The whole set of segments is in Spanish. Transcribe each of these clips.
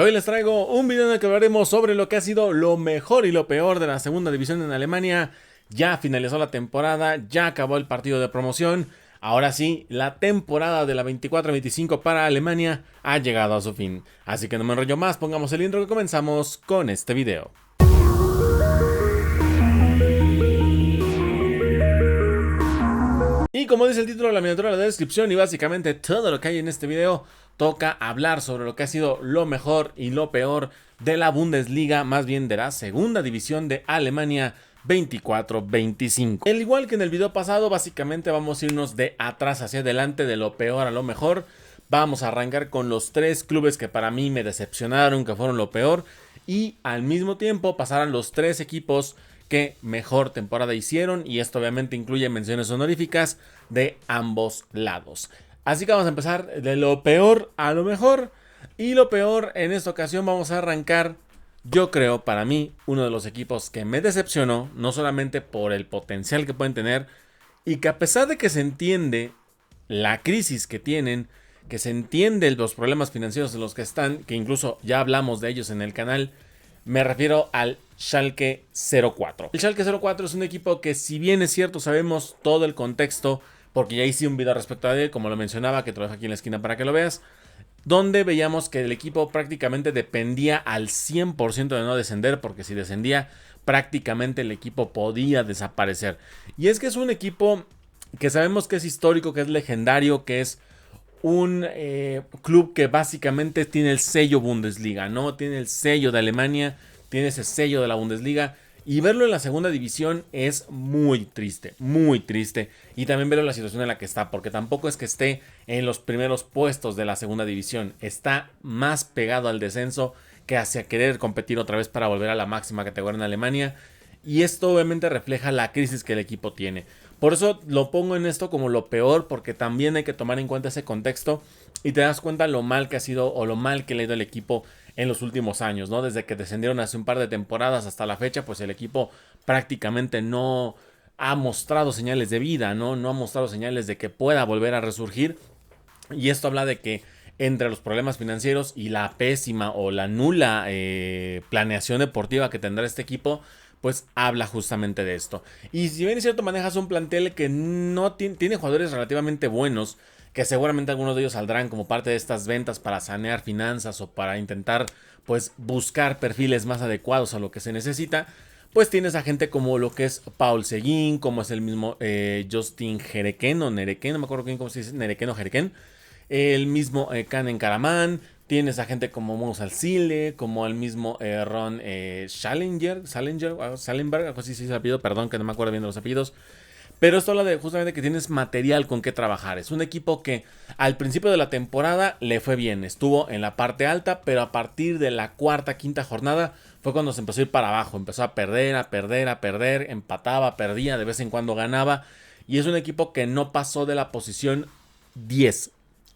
Hoy les traigo un video en el que hablaremos sobre lo que ha sido lo mejor y lo peor de la segunda división en Alemania. Ya finalizó la temporada, ya acabó el partido de promoción. Ahora sí, la temporada de la 24-25 para Alemania ha llegado a su fin. Así que no me enrollo más, pongamos el intro que comenzamos con este video. Y como dice el título de la miniatura de la descripción y básicamente todo lo que hay en este video, toca hablar sobre lo que ha sido lo mejor y lo peor de la Bundesliga, más bien de la segunda división de Alemania 24-25. Al igual que en el video pasado, básicamente vamos a irnos de atrás hacia adelante, de lo peor a lo mejor. Vamos a arrancar con los tres clubes que para mí me decepcionaron, que fueron lo peor, y al mismo tiempo pasar a los tres equipos que mejor temporada hicieron, y esto obviamente incluye menciones honoríficas de ambos lados. Así que vamos a empezar de lo peor a lo mejor, y lo peor en esta ocasión vamos a arrancar, yo creo, para mí, uno de los equipos que me decepcionó, no solamente por el potencial que pueden tener, y que a pesar de que se entiende la crisis que tienen, que se entiende los problemas financieros en los que están, que incluso ya hablamos de ellos en el canal, me refiero al Schalke 04. El Schalke 04 es un equipo que, si bien es cierto, sabemos todo el contexto, porque ya hice un video respecto a él, como lo mencionaba, que te lo dejo aquí en la esquina para que lo veas, donde veíamos que el equipo prácticamente dependía al 100% de no descender, porque si descendía, prácticamente el equipo podía desaparecer. Y es que es un equipo que sabemos que es histórico, que es legendario, que es un club que básicamente tiene el sello Bundesliga, ¿no? Tiene el sello de Alemania, tiene ese sello de la Bundesliga, y verlo en la segunda división es muy triste, y también verlo en la situación en la que está, porque tampoco es que esté en los primeros puestos de la segunda división, está más pegado al descenso que hacia querer competir otra vez para volver a la máxima categoría en Alemania, y esto obviamente refleja la crisis que el equipo tiene. Por eso lo pongo en esto como lo peor, porque también hay que tomar en cuenta ese contexto y te das cuenta lo mal que ha sido o lo mal que le ha ido el equipo en los últimos años, ¿no? Desde que descendieron hace un par de temporadas hasta la fecha, pues el equipo prácticamente no ha mostrado señales de vida, ¿no? No ha mostrado señales de que pueda volver a resurgir, y esto habla de que entre los problemas financieros y la pésima o la nula planeación deportiva que tendrá este equipo, pues habla justamente de esto. Y si bien es cierto, manejas un plantel que no tiene jugadores relativamente buenos, que seguramente algunos de ellos saldrán como parte de estas ventas para sanear finanzas o para intentar pues buscar perfiles más adecuados a lo que se necesita, pues tienes a gente como lo que es Paul Seguin, como es el mismo Justin Hereken o Nereken, no me acuerdo bien cómo se dice, Nereken o Hereken, el mismo Kanen Karaman. Tienes a gente como Moussa Alzile, como el mismo Ron Schallenberg, algo así se dice el apellido, perdón que no me acuerdo bien de los apellidos. Pero esto habla de justamente que tienes material con que trabajar. Es un equipo que al principio de la temporada le fue bien, estuvo en la parte alta, pero a partir de la cuarta, quinta jornada fue cuando se empezó a ir para abajo. Empezó a perder, empataba, perdía, de vez en cuando ganaba. Y es un equipo que no pasó de la posición 10.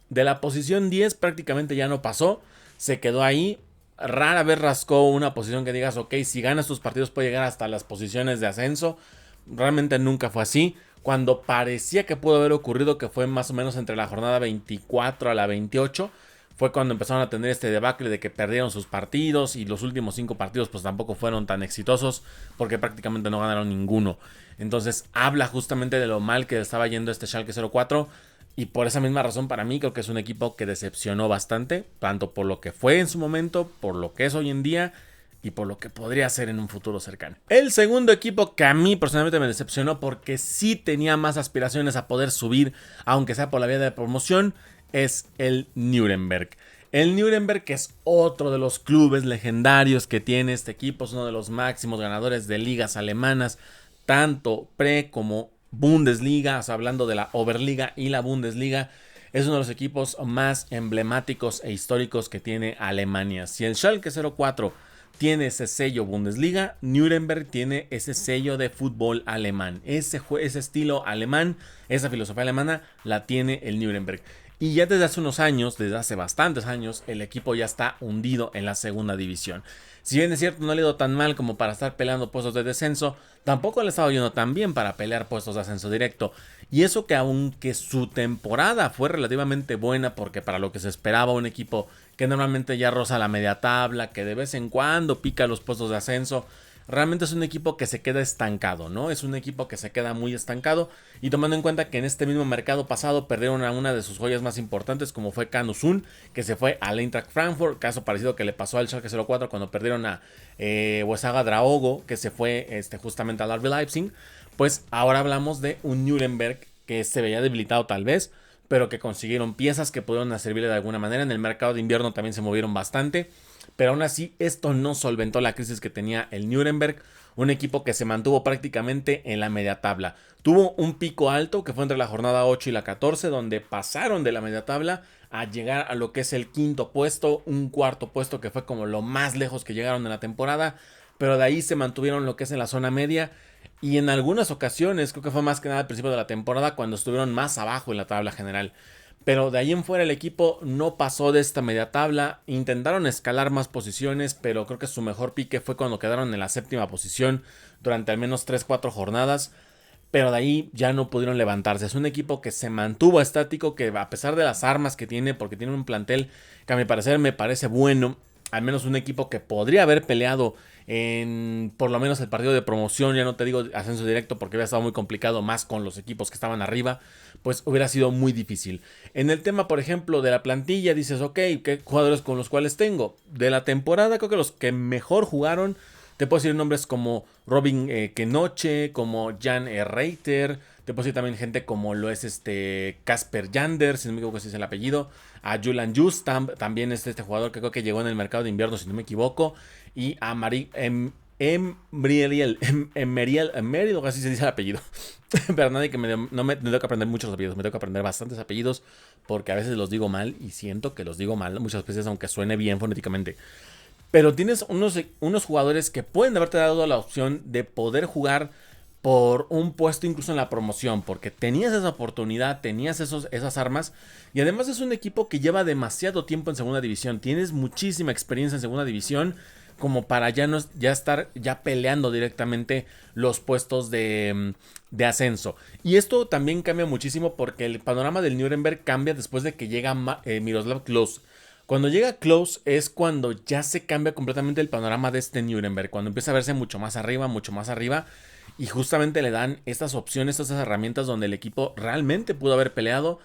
De la posición 10 prácticamente ya no pasó, se quedó ahí. Rara vez rascó una posición que digas, ok, si ganas tus partidos puede llegar hasta las posiciones de ascenso. Realmente nunca fue así. Cuando parecía que pudo haber ocurrido, que fue más o menos entre la jornada 24 a la 28, fue cuando empezaron a tener este debacle de que perdieron sus partidos, y los últimos 5 partidos pues tampoco fueron tan exitosos porque prácticamente no ganaron ninguno. Entonces habla justamente de lo mal que estaba yendo este Schalke 04. Y por esa misma razón, para mí creo que es un equipo que decepcionó bastante, tanto por lo que fue en su momento, por lo que es hoy en día y por lo que podría ser en un futuro cercano. El segundo equipo que a mí personalmente me decepcionó, porque sí tenía más aspiraciones a poder subir, aunque sea por la vía de promoción, es el Nuremberg. El Nuremberg, que es otro de los clubes legendarios que tiene este equipo, es uno de los máximos ganadores de ligas alemanas, tanto pre como Bundesliga, o sea, hablando de la Oberliga y la Bundesliga. Es uno de los equipos más emblemáticos e históricos que tiene Alemania. Si el Schalke 04 tiene ese sello Bundesliga, Nuremberg tiene ese sello de fútbol alemán. Ese estilo alemán, esa filosofía alemana la tiene el Nuremberg. Y ya desde hace unos años, desde hace bastantes años, el equipo ya está hundido en la segunda división. Si bien es cierto, no le ha ido tan mal como para estar peleando puestos de descenso, tampoco le ha estado yendo tan bien para pelear puestos de ascenso directo. Y eso que aunque su temporada fue relativamente buena, porque para lo que se esperaba un equipo que normalmente ya roza la media tabla, que de vez en cuando pica los puestos de ascenso. Realmente es un equipo que se queda estancado, ¿no? Es un equipo que se queda muy estancado. Y tomando en cuenta que en este mismo mercado pasado perdieron a una de sus joyas más importantes, como fue Can Uzun, que se fue al Eintracht Frankfurt. Caso parecido que le pasó al Schalke 04 cuando perdieron a Wesaga Draogo, que se fue justamente al RB Leipzig. Pues ahora hablamos de un Nuremberg que se veía debilitado tal vez, pero que consiguieron piezas que pudieron servirle de alguna manera. En el mercado de invierno también se movieron bastante. Pero aún así, esto no solventó la crisis que tenía el Nuremberg, un equipo que se mantuvo prácticamente en la media tabla. Tuvo un pico alto que fue entre la jornada 8 y la 14, donde pasaron de la media tabla a llegar a lo que es el quinto puesto, un cuarto puesto que fue como lo más lejos que llegaron en la temporada, pero de ahí se mantuvieron lo que es en la zona media. Y en algunas ocasiones, creo que fue más que nada al principio de la temporada, cuando estuvieron más abajo en la tabla general. Pero de ahí en fuera el equipo no pasó de esta media tabla. Intentaron escalar más posiciones, pero creo que su mejor pique fue cuando quedaron en la séptima posición durante al menos 3-4 jornadas. Pero de ahí ya no pudieron levantarse. Es un equipo que se mantuvo estático, que a pesar de las armas que tiene, porque tiene un plantel que a mi parecer me parece bueno, al menos un equipo que podría haber peleado en por lo menos el partido de promoción, ya no te digo ascenso directo porque hubiera estado muy complicado más con los equipos que estaban arriba, pues hubiera sido muy difícil. En el tema, por ejemplo, de la plantilla, dices, ok, ¿qué jugadores con los cuales tengo? De la temporada, creo que los que mejor jugaron, te puedo decir nombres como Robin Kenoche, como Jan Reiter, te puedo decir también gente como lo es Casper Jander, si no me equivoco si es el apellido, a Julian Justam, también es este jugador que creo que llegó en el mercado de invierno, si no me equivoco, y a Emeriel, así se dice el apellido. Pero nadie que no me tengo que aprender muchos apellidos, me tengo que aprender bastantes apellidos porque a veces los digo mal y siento que los digo mal muchas veces, aunque suene bien fonéticamente. Pero tienes unos jugadores que pueden haberte dado la opción de poder jugar por un puesto incluso en la promoción, porque tenías esa oportunidad, tenías esas armas, y además es un equipo que lleva demasiado tiempo en segunda división, tienes muchísima experiencia en segunda división, como para ya estar peleando directamente los puestos de ascenso. Y esto también cambia muchísimo porque el panorama del Nuremberg cambia después de que llega Miroslav Klose. Cuando llega Klose es cuando ya se cambia completamente el panorama de este Nuremberg, cuando empieza a verse mucho más arriba, y justamente le dan estas opciones, estas herramientas donde el equipo realmente pudo haber peleado.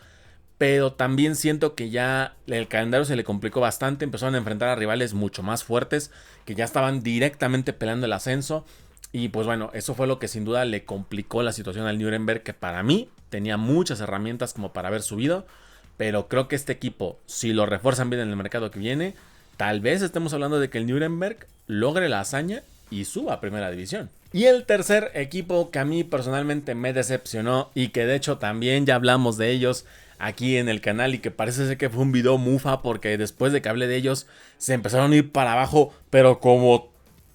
Pero también siento que ya el calendario se le complicó bastante. Empezaron a enfrentar a rivales mucho más fuertes que ya estaban directamente peleando el ascenso. Y pues bueno, eso fue lo que sin duda le complicó la situación al Nuremberg, que para mí tenía muchas herramientas como para haber subido. Pero creo que este equipo, si lo refuerzan bien en el mercado que viene, tal vez estemos hablando de que el Nuremberg logre la hazaña y suba a primera división. Y el tercer equipo que a mí personalmente me decepcionó y que de hecho también ya hablamos de ellos aquí en el canal y que parece ser que fue un video mufa porque después de que hablé de ellos se empezaron a ir para abajo, pero como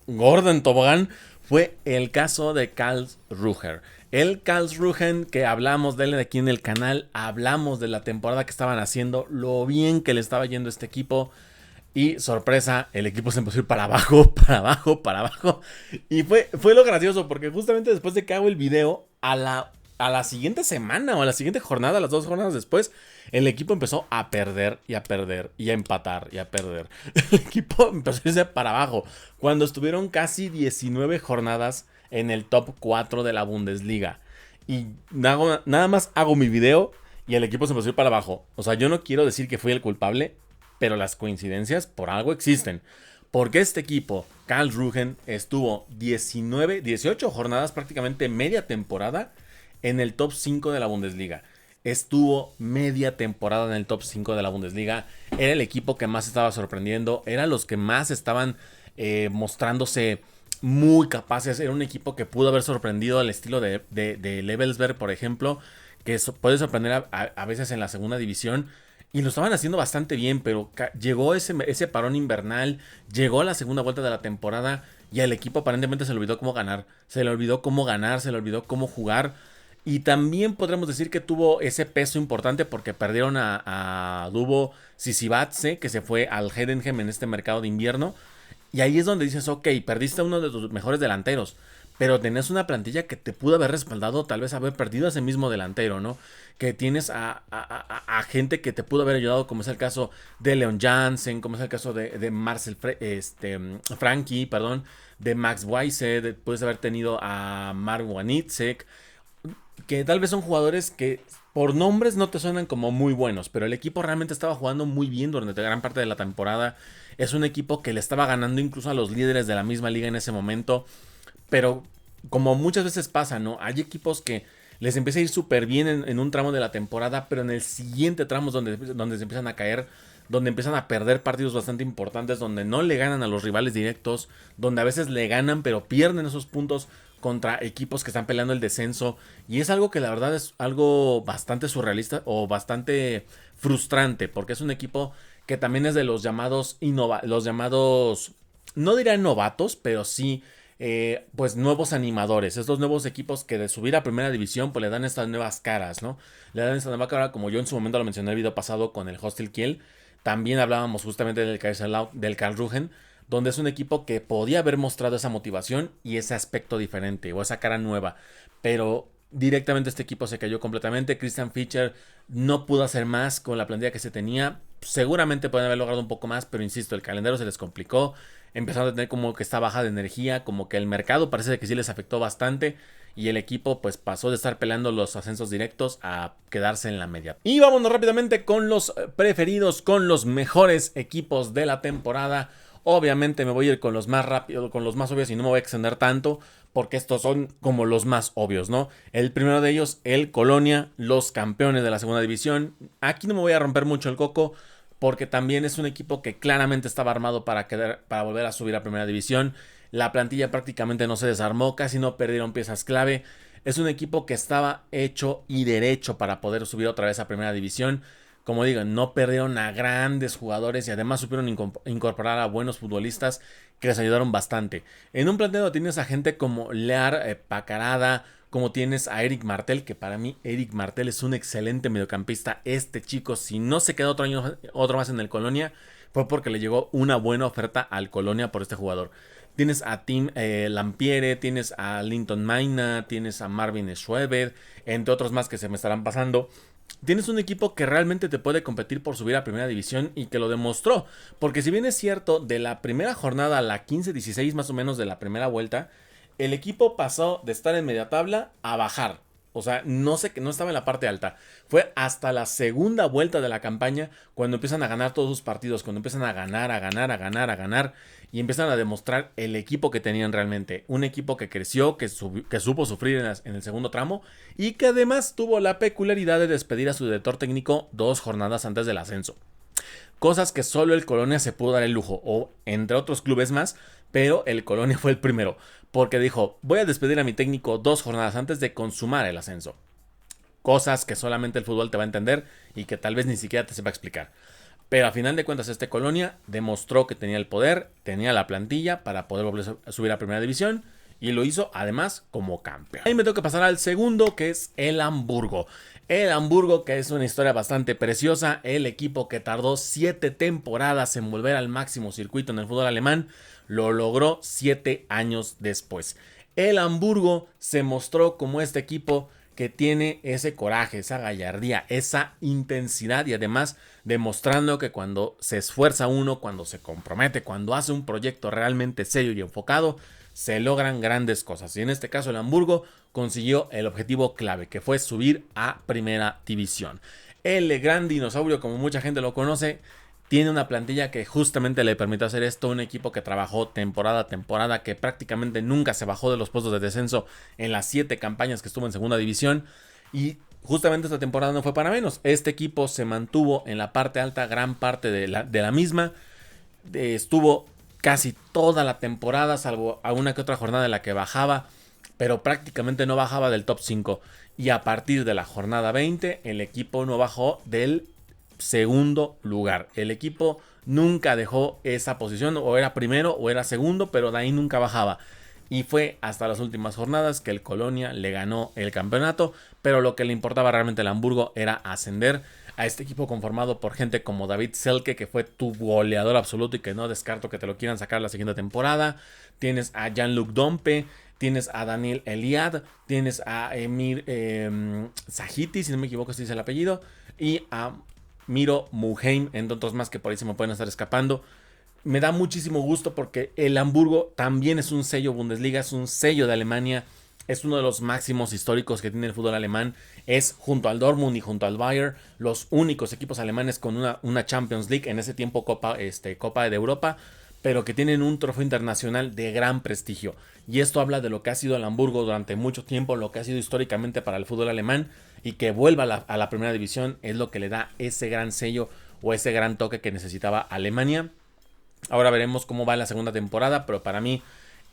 Gordon Tobogán, fue el caso de Karlsruhe. El Karlsruhe, que hablamos de él aquí en el canal, hablamos de la temporada que estaban haciendo, lo bien que le estaba yendo a este equipo. Y sorpresa, el equipo se empezó a ir para abajo, para abajo, para abajo. Y fue lo gracioso, porque justamente después de que hago el video, a la siguiente semana o a la siguiente jornada, las 2 jornadas después, el equipo empezó a perder y a perder y a empatar y a perder. El equipo empezó a irse para abajo cuando estuvieron casi 19 jornadas en el top 4 de la Bundesliga. Y nada más hago mi video y el equipo se empezó a ir para abajo. O sea, yo no quiero decir que fui el culpable, pero las coincidencias por algo existen. Porque este equipo, Karlsruhe, estuvo 18 jornadas, prácticamente media temporada, en el top 5 de la Bundesliga. Estuvo media temporada en el top 5 de la Bundesliga. Era el equipo que más estaba sorprendiendo. Eran los que más estaban mostrándose muy capaces. Era un equipo que pudo haber sorprendido al estilo de Levelsberg, por ejemplo, que puede sorprender a veces en la segunda división. Y lo estaban haciendo bastante bien, pero llegó ese parón invernal, llegó la segunda vuelta de la temporada y al equipo aparentemente se le olvidó cómo ganar. Se le olvidó cómo ganar, se le olvidó cómo jugar. Y también podremos decir que tuvo ese peso importante porque perdieron a Dubo Sisibatse, que se fue al Heidenheim en este mercado de invierno. Y ahí es donde dices, ok, perdiste a uno de tus mejores delanteros, pero tenés una plantilla que te pudo haber respaldado, tal vez haber perdido a ese mismo delantero, ¿no? Que tienes a gente que te pudo haber ayudado, como es el caso de Leon Jansen, como es el caso de Marcel Frankie, perdón, de Max Weisse, puedes haber tenido a Mark Wanitzek, que tal vez son jugadores que por nombres no te suenan como muy buenos, pero el equipo realmente estaba jugando muy bien durante gran parte de la temporada. Es un equipo que le estaba ganando incluso a los líderes de la misma liga en ese momento. Pero como muchas veces pasa, ¿no? Hay equipos que les empieza a ir súper bien en un tramo de la temporada, pero en el siguiente tramo es donde se empiezan a caer, donde empiezan a perder partidos bastante importantes, donde no le ganan a los rivales directos, donde a veces le ganan pero pierden esos puntos contra equipos que están peleando el descenso. Y es algo que la verdad es algo bastante surrealista o bastante frustrante, porque es un equipo que también es de los llamados no diré novatos, pero sí pues nuevos animadores, estos nuevos equipos que de subir a primera división pues le dan estas nuevas caras, ¿no? Le dan esta nueva cara, como yo en su momento lo mencioné en el video pasado con el Hostel Kiel. También hablábamos justamente del Kaiserslautern, del Karlsruhen, donde es un equipo que podía haber mostrado esa motivación y ese aspecto diferente o esa cara nueva, pero directamente este equipo se cayó completamente. Christian Fischer no pudo hacer más con la plantilla que se tenía. Seguramente pueden haber logrado un poco más, pero insisto, el calendario se les complicó. Empezaron a tener como que esta baja de energía, como que el mercado parece que sí les afectó bastante. Y el equipo pues pasó de estar peleando los ascensos directos a quedarse en la media. Y vámonos rápidamente con los preferidos, con los mejores equipos de la temporada. Obviamente me voy a ir con los más rápidos, con los más obvios y no me voy a extender tanto porque estos son como los más obvios, ¿no? El primero de ellos, el Colonia, los campeones de la segunda división. Aquí no me voy a romper mucho el coco porque también es un equipo que claramente estaba armado para volver a subir a primera división. La plantilla prácticamente no se desarmó, casi no perdieron piezas clave. Es un equipo que estaba hecho y derecho para poder subir otra vez a primera división. Como digo, no perdieron a grandes jugadores y además supieron incorporar a buenos futbolistas que les ayudaron bastante. En un planteo tienes a gente como Lear Pacarada, como tienes a Eric Martel, que para mí Eric Martel es un excelente mediocampista. Este chico, si no se queda otro más en el Colonia, fue porque le llegó una buena oferta al Colonia por este jugador. Tienes a Tim Lampiere, tienes a Linton Maina, tienes a Marvin Schweber, entre otros más que se me estarán pasando. Tienes un equipo que realmente te puede competir por subir a primera división y que lo demostró. Porque si bien es cierto, de la primera jornada a la 15-16 más o menos de la primera vuelta, el equipo pasó de estar en media tabla a bajar. O sea, no estaba en la parte alta. Fue hasta la segunda vuelta de la campaña cuando empiezan a ganar todos sus partidos, cuando empiezan a ganar y empiezan a demostrar el equipo que tenían realmente. Un equipo que creció, que supo sufrir en el segundo tramo y que además tuvo la peculiaridad de despedir a su director técnico 2 jornadas antes del ascenso. Cosas que solo el Colonia se pudo dar el lujo, o entre otros clubes más, pero el Colonia fue el primero, porque dijo, voy a despedir a mi técnico 2 jornadas antes de consumar el ascenso. Cosas que solamente el fútbol te va a entender y que tal vez ni siquiera te sepa explicar. Pero a final de cuentas este Colonia demostró que tenía el poder, tenía la plantilla para poder volver a subir a primera división. Y lo hizo además como campeón. Ahí me tengo que pasar al segundo, que es el Hamburgo. El Hamburgo, que es una historia bastante preciosa. El equipo que tardó 7 temporadas en volver al máximo circuito en el fútbol alemán, lo logró 7 años después. El Hamburgo se mostró como este equipo que tiene ese coraje, esa gallardía, esa intensidad y además demostrando que cuando se esfuerza uno, cuando se compromete, cuando hace un proyecto realmente serio y enfocado, se logran grandes cosas. Y en este caso el Hamburgo consiguió el objetivo clave, que fue subir a primera división. El gran dinosaurio, como mucha gente lo conoce, tiene una plantilla que justamente le permitió hacer esto. Un equipo que trabajó temporada a temporada, que prácticamente nunca se bajó de los puestos de descenso en las 7 campañas que estuvo en segunda división. Y justamente esta temporada no fue para menos. Este equipo se mantuvo en la parte alta gran parte de la misma. Estuvo casi toda la temporada, salvo alguna que otra jornada en la que bajaba, pero prácticamente no bajaba del top 5. Y a partir de la jornada 20, el equipo no bajó del segundo lugar. El equipo nunca dejó esa posición, o era primero o era segundo, pero de ahí nunca bajaba. Y fue hasta las últimas jornadas que el Colonia le ganó el campeonato, pero lo que le importaba realmente al Hamburgo era ascender. A este equipo conformado por gente como David Selke, que fue tu goleador absoluto y que no descarto que te lo quieran sacar la siguiente temporada. Tienes a Jean-Luc Dompe, tienes a Daniel Eliad, tienes a Emir Zahiti, si no me equivoco, este es el apellido, y a Miro Muheim, entre otros más que por ahí se me pueden estar escapando. Me da muchísimo gusto porque el Hamburgo también es un sello Bundesliga, es un sello de Alemania, es uno de los máximos históricos que tiene el fútbol alemán. Es junto al Dortmund y junto al Bayern los únicos equipos alemanes con una Champions League, en ese tiempo Copa de Europa, pero que tienen un trofeo internacional de gran prestigio. Y esto habla de lo que ha sido el Hamburgo durante mucho tiempo, lo que ha sido históricamente para el fútbol alemán, y que vuelva a la primera división es lo que le da ese gran sello o ese gran toque que necesitaba Alemania. Ahora veremos cómo va la segunda temporada, pero para mí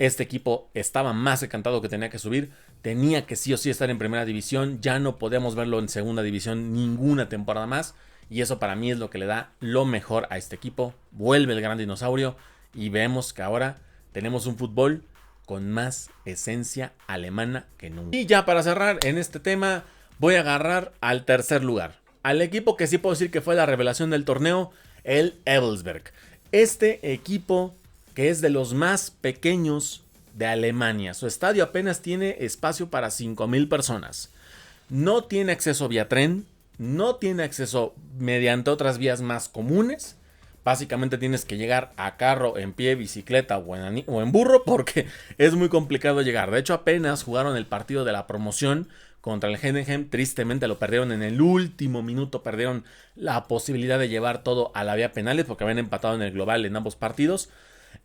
este equipo estaba más que cantado que tenía que subir, tenía que sí o sí estar en primera división, ya no podemos verlo en segunda división ninguna temporada más, y eso para mí es lo que le da lo mejor a este equipo. Vuelve el gran dinosaurio y vemos que ahora tenemos un fútbol con más esencia alemana que nunca. Y ya para cerrar en este tema, voy a agarrar al tercer lugar, al equipo que sí puedo decir que fue la revelación del torneo, el Elversberg. Este equipo que es de los más pequeños de Alemania. Su estadio apenas tiene espacio para 5,000 personas. No tiene acceso vía tren, no tiene acceso mediante otras vías más comunes. Básicamente tienes que llegar a carro, en pie, bicicleta o en burro porque es muy complicado llegar. De hecho, apenas jugaron el partido de la promoción contra el Heidenheim. Tristemente lo perdieron en el último minuto. Perdieron la posibilidad de llevar todo a la vía penales porque habían empatado en el global en ambos partidos.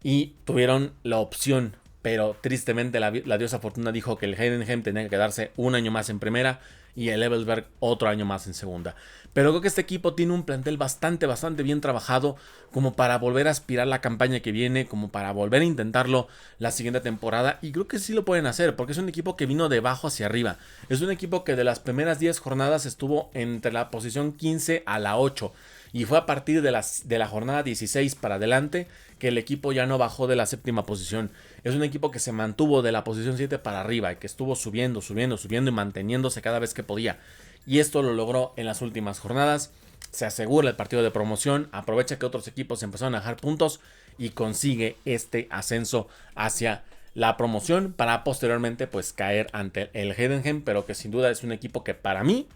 Y tuvieron la opción, pero tristemente la diosa Fortuna dijo que el Heidenheim tenía que quedarse un año más en primera y el Elversberg otro año más en segunda. Pero creo que este equipo tiene un plantel bastante bien trabajado como para volver a aspirar la campaña que viene, como para volver a intentarlo la siguiente temporada, y creo que sí lo pueden hacer porque es un equipo que vino de abajo hacia arriba. Es un equipo que de las primeras 10 jornadas estuvo entre la posición 15 a la 8. Y fue a partir de la jornada 16 para adelante que el equipo ya no bajó de la séptima posición. Es un equipo que se mantuvo de la posición 7 para arriba y que estuvo subiendo y manteniéndose cada vez que podía. Y esto lo logró en las últimas jornadas. Se asegura el partido de promoción, aprovecha que otros equipos empezaron a dejar puntos y consigue este ascenso hacia la promoción para posteriormente pues caer ante el Heidenheim, pero que sin duda es un equipo que para mí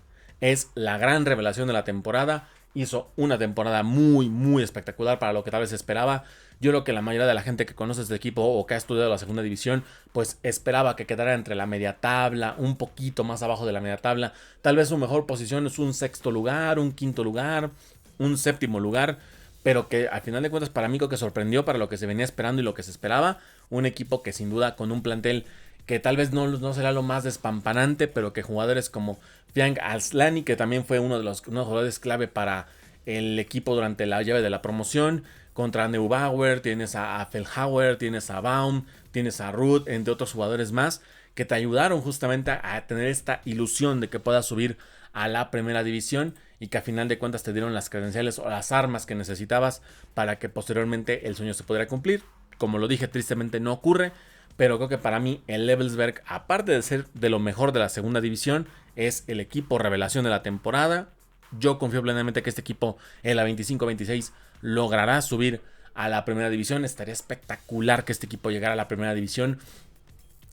es la gran revelación de la temporada. Hizo una temporada muy espectacular para lo que tal vez esperaba. Yo creo que la mayoría de la gente que conoce este equipo o que ha estudiado la segunda división, pues esperaba que quedara entre la media tabla, un poquito más abajo de la media tabla. Tal vez su mejor posición es un sexto lugar, un quinto lugar, un séptimo lugar, pero que al final de cuentas para mí creo que sorprendió para lo que se venía esperando y lo que se esperaba. Un equipo que sin duda con un plantel que tal vez no será lo más despampanante, pero que jugadores como Fiang Aslani, que también fue uno de los jugadores clave para el equipo durante la llave de la promoción, contra Neubauer, tienes a Feldhauer, tienes a Baum, tienes a Ruth, entre otros jugadores más, que te ayudaron justamente a tener esta ilusión de que puedas subir a la primera división y que a final de cuentas te dieron las credenciales o las armas que necesitabas para que posteriormente el sueño se pudiera cumplir. Como lo dije, tristemente no ocurre, pero creo que para mí el Elversberg, aparte de ser de lo mejor de la segunda división, es el equipo revelación de la temporada. Yo confío plenamente que este equipo en la 25-26 logrará subir a la primera división. Estaría espectacular que este equipo llegara a la primera división.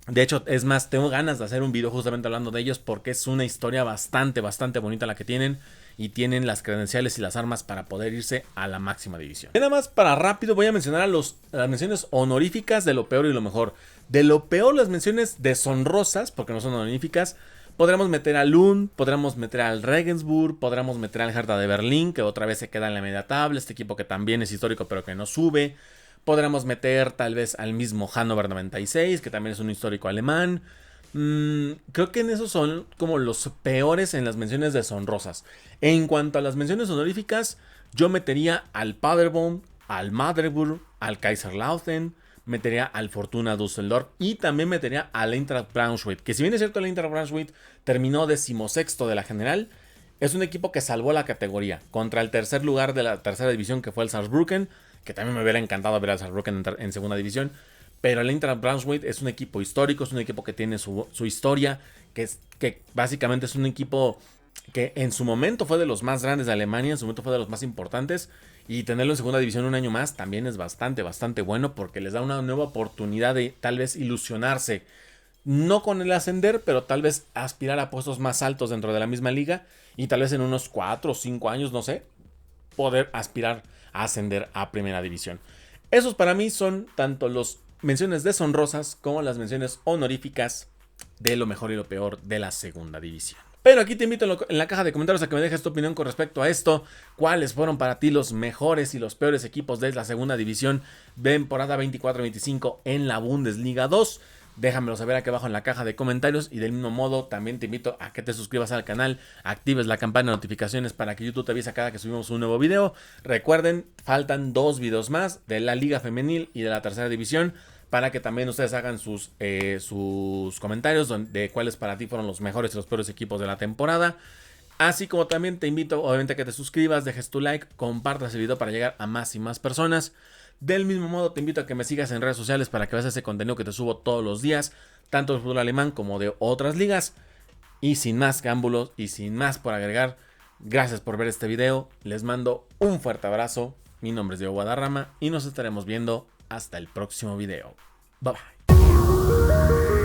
De hecho, es más, tengo ganas de hacer un video justamente hablando de ellos porque es una historia bastante bonita la que tienen. Y tienen las credenciales y las armas para poder irse a la máxima división. Y nada más para rápido voy a mencionar a las menciones honoríficas de lo peor y lo mejor. De lo peor las menciones deshonrosas, porque no son honoríficas. Podremos meter a Lund, podremos meter al Regensburg, podremos meter al Hertha de Berlín, que otra vez se queda en la media tabla. Este equipo que también es histórico pero que no sube. Podremos meter tal vez al mismo Hannover 96, que también es un histórico alemán. Creo que en esos son como los peores en las menciones deshonrosas. En cuanto a las menciones honoríficas, yo metería al Paderborn, al Magdeburg, al Kaiserslautern, metería al Fortuna Düsseldorf y también metería al Eintracht Braunschweig, que si bien es cierto el Eintracht Braunschweig terminó 16º de la general, es un equipo que salvó la categoría contra el tercer lugar de la tercera división, que fue el Saarbrücken, que también me hubiera encantado ver al Saarbrücken en segunda división. Pero el Eintracht Braunschweig es un equipo histórico, es un equipo que tiene su historia, que básicamente es un equipo que en su momento fue de los más grandes de Alemania, en su momento fue de los más importantes, y tenerlo en segunda división un año más también es bastante bueno porque les da una nueva oportunidad de tal vez ilusionarse no con el ascender, pero tal vez aspirar a puestos más altos dentro de la misma liga y tal vez en unos 4 o 5 años, no sé, poder aspirar a ascender a primera división. Esos para mí son tanto las menciones deshonrosas como las menciones honoríficas de lo mejor y lo peor de la segunda división. Pero aquí te invito en la caja de comentarios a que me dejes tu opinión con respecto a esto. ¿Cuáles fueron para ti los mejores y los peores equipos de la segunda división de temporada 24-25 en la Bundesliga 2? Déjamelo saber aquí abajo en la caja de comentarios y del mismo modo también te invito a que te suscribas al canal, actives la campana de notificaciones para que YouTube te avise cada que subimos un nuevo video. Recuerden, faltan 2 videos más de la Liga Femenil y de la tercera división para que también ustedes hagan sus comentarios de cuáles para ti fueron los mejores y los peores equipos de la temporada. Así como también te invito obviamente a que te suscribas, dejes tu like, compartas el video para llegar a más y más personas. Del mismo modo te invito a que me sigas en redes sociales para que veas ese contenido que te subo todos los días, tanto del fútbol alemán como de otras ligas. Y sin más cámbulos y sin más por agregar, gracias por ver este video, les mando un fuerte abrazo, mi nombre es Diego Guadarrama y nos estaremos viendo hasta el próximo video. Bye bye.